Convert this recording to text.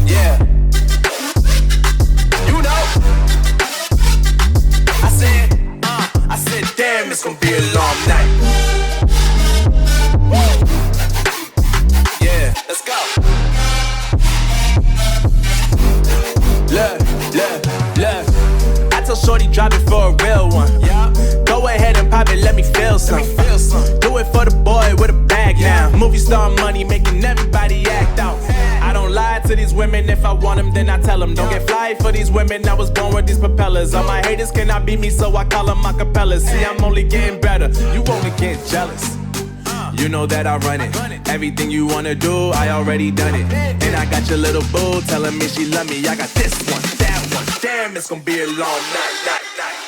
Yeah. You know. I said, damn, it's gonna be a long night. Yeah, let's go. Look. I tell shorty drop it for a real one. Yeah. Go ahead and pop it, let me feel some. Do it for the boy with a bag now. Movie star money making everybody act out. I don't lie to these women, if I want them then I tell them. Don't get fly for these women, I was born with these propellers. All my haters cannot beat me, so I call them acapellas. See, I'm only getting better, you only get jealous. You know that I run it. Everything you wanna do, I already done it. And I got your little boo telling me she love me. I got this one, that one. Damn, it's gonna be a long night.